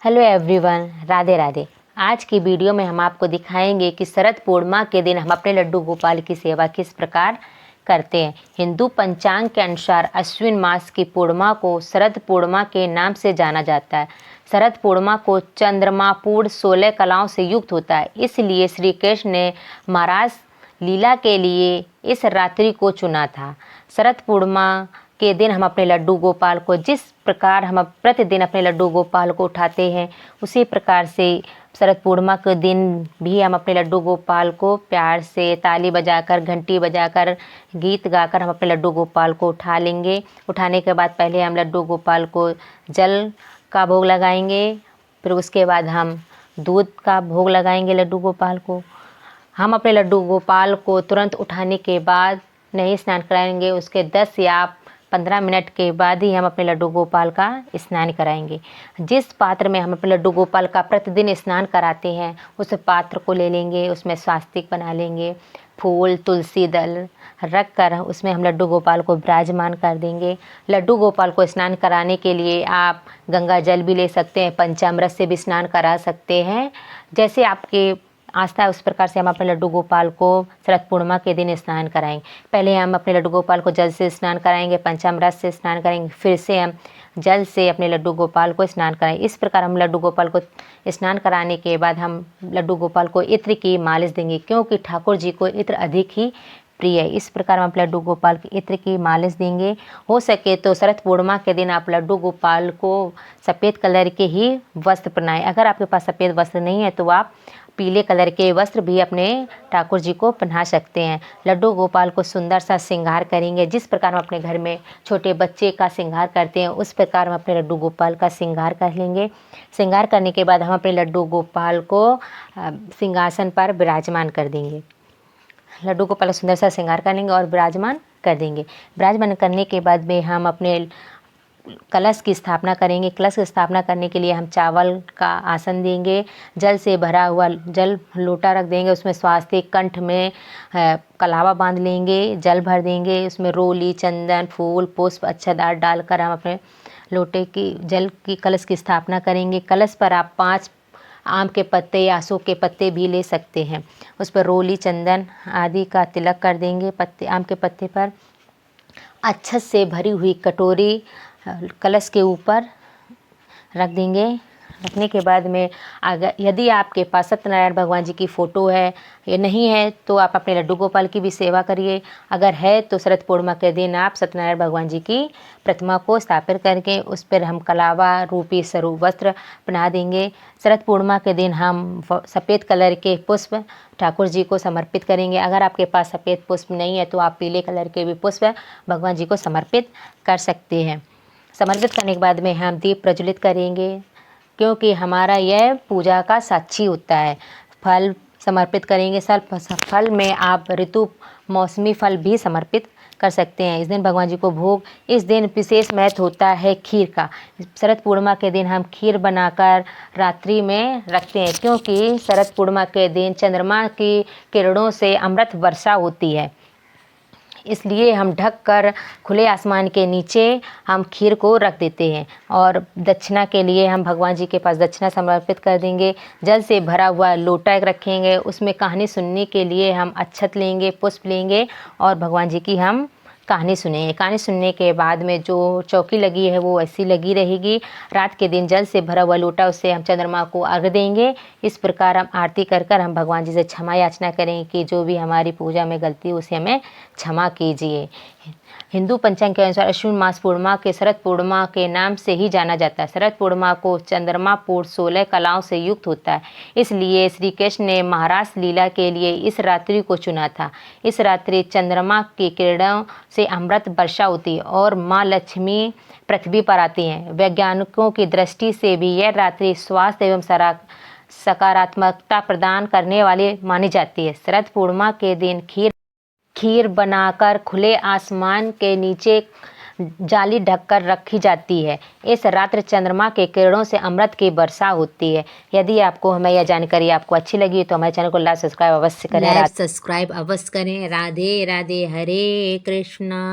Hello everyone, Radhe Radhe. आज की video में हम आपको दिखाएंगे कि शरद पूर्णिमा के दिन हम अपने लड्डू गोपाल की सेवा किस प्रकार करते हैं। हिंदू पंचांग के अनुसार अश्विन मास की पूर्णिमा को शरद पूर्णिमा के नाम से जाना जाता है। शरद पूर्णिमा को चंद्रमा पूर्ण 16 कलाओं से युक्त होता है, इसलिए श्री कृष्ण ने महाराज लीला के लिए इस रात्रि को चुना था। शरद पूर्णिमा के दिन हम अपने लड्डू गोपाल को जिस प्रकार हम प्रतिदिन अपने लड्डू गोपाल को उठाते हैं, उसी प्रकार से शरद पूर्णिमा के दिन भी हम अपने लड्डू गोपाल को प्यार से ताली बजाकर, घंटी बजाकर, गीत गाकर हम अपने लड्डू गोपाल को उठा लेंगे। उठाने के बाद पहले हम लड्डू गोपाल को जल का भोग लगाएंगे, फिर उसके बाद हम दूध का भोग लगाएंगे लड्डू गोपाल को। हम अपने लड्डू गोपाल को तुरंत उठाने के बाद नहीं स्नान कराएंगे, उसके 10 या 15 मिनट के बाद ही हम अपने लड्डू गोपाल का स्नान कराएंगे। जिस पात्र में हम अपने लड्डू गोपाल का प्रतिदिन स्नान कराते हैं, उस पात्र को ले लेंगे, उसमें स्वास्तिक बना लेंगे, फूल तुलसी दल रख कर उसमें हम लड्डू गोपाल को विराजमान कर देंगे। लड्डू गोपाल को स्नान कराने के लिए आप गंगा जल भी ले सकते हैं, पंचामृत से भी स्नान करा सकते हैं। जैसे आपके आस्था है उस प्रकार से हम अपने लड्डू गोपाल को शरद पूर्णिमा के दिन स्नान कराएंगे। पहले हम अपने लड्डू गोपाल को जल से स्नान कराएंगे, पंचामृत से स्नान करेंगे, फिर से हम जल से अपने लड्डू गोपाल को स्नान कराएंगे। इस प्रकार हम लड्डू गोपाल को स्नान कराने के बाद हम लड्डू गोपाल को इत्र की मालिश देंगे, क्योंकि ठाकुर जी को इत्र अधिक ही प्रिय है। इस प्रकार हम लड्डू गोपाल के इत्र की मालिश देंगे। हो सके तो शरद पूर्णिमा के दिन आप लड्डू गोपाल को सफ़ेद कलर के ही वस्त्र पहनाएं। अगर आपके पास सफ़ेद वस्त्र नहीं है तो आप पीले कलर के वस्त्र भी अपने ठाकुर जी को पहना सकते हैं। लड्डू गोपाल को सुंदर सा श्रृंगार करेंगे। जिस प्रकार हम अपने घर में छोटे बच्चे का श्रृंगार करते हैं, उस प्रकार हम अपने लड्डू गोपाल का श्रृंगार कर लेंगे। श्रृंगार करने के बाद हम अपने लड्डू गोपाल को सिंहासन पर विराजमान कर देंगे। लड्डू को पहले सुंदर सा श्रृंगार कर लेंगे और विराजमान कर देंगे। विराजमान करने के बाद में हम अपने कलश की स्थापना करेंगे। कलश की स्थापना करने के लिए हम चावल का आसन देंगे, जल से भरा हुआ जल लोटा रख देंगे, उसमें स्वास्तिक, कंठ में कलावा बांध लेंगे, जल भर देंगे, उसमें रोली, चंदन, फूल, पुष्प, अक्षत डालकर हम अपने लोटे की जल की कलश की स्थापना करेंगे। कलश पर आप 5 आम के पत्ते या अशोक के पत्ते भी ले सकते हैं। उस पर रोली, चंदन आदि का तिलक कर देंगे। पत्ते आम के पत्ते पर अक्षत से भरी हुई कटोरी कलश के ऊपर रख देंगे। रखने के बाद में अगर यदि आपके पास सत्यनारायण भगवान जी की फ़ोटो है या नहीं है तो आप अपने लड्डू गोपाल की भी सेवा करिए। अगर है तो शरद पूर्णिमा के दिन आप सत्यनारायण भगवान जी की प्रतिमा को स्थापित करके उस पर हम कलावा रूपी स्वरूप वस्त्र पहना देंगे। शरद पूर्णिमा के दिन हम सफ़ेद कलर के पुष्प ठाकुर जी को समर्पित करेंगे। अगर आपके पास सफ़ेद पुष्प नहीं है तो आप पीले कलर के भी पुष्प भगवान जी को समर्पित कर सकते हैं। समर्पित करने के बाद में हम दीप प्रज्वलित करेंगे, क्योंकि हमारा यह पूजा का साक्षी होता है। फल समर्पित करेंगे। फल में आप ऋतु मौसमी फल भी समर्पित कर सकते हैं। इस दिन भगवान जी को भोग, इस दिन विशेष महत्व होता है खीर का। शरद पूर्णिमा के दिन हम खीर बनाकर रात्रि में रखते हैं, क्योंकि शरद पूर्णिमा के दिन चंद्रमा की किरणों से अमृत वर्षा होती है। इसलिए हम ढक कर खुले आसमान के नीचे हम खीर को रख देते हैं। और दक्षिणा के लिए हम भगवान जी के पास दक्षिणा समर्पित कर देंगे। जल से भरा हुआ लोटा रखेंगे, उसमें कहानी सुनने के लिए हम अक्षत लेंगे, पुष्प लेंगे और भगवान जी की हम कहानी सुनेंगे। कहानी सुनने के बाद में जो चौकी लगी है वो ऐसी लगी रहेगी। रात के दिन जल से भरा हुआ लोटा उससे हम चंद्रमा को अर्घ्य देंगे। इस प्रकार हम आरती कर कर हम भगवान जी से क्षमा याचना करेंगे कि जो भी हमारी पूजा में गलती है उसे हमें क्षमा कीजिए। हिंदू पंचांग के अनुसार अश्विन मास पूर्णिमा के शरद पूर्णिमा के नाम से ही जाना जाता है। शरद पूर्णिमा को चंद्रमा पूर्ण 16 कलाओं से युक्त होता है, इसलिए श्री कृष्ण ने महाराज लीला के लिए इस रात्रि को चुना था। इस रात्रि चंद्रमा की किरणों से अमृत वर्षा होती है और माँ लक्ष्मी पृथ्वी पर आती हैं। वैज्ञानिकों की दृष्टि से भी यह रात्रि स्वास्थ्य एवं सकारात्मकता प्रदान करने वाली मानी जाती है। शरद पूर्णिमा के दिन खीर बनाकर खुले आसमान के नीचे जाली ढककर रखी जाती है। इस रात्रि चंद्रमा के किरणों से अमृत की वर्षा होती है। यदि आपको हमें यह जानकारी आपको अच्छी लगी तो हमारे चैनल को लाइक सब्सक्राइब अवश्य करें। सब्सक्राइब अवश्य करें। राधे राधे, हरे कृष्णा।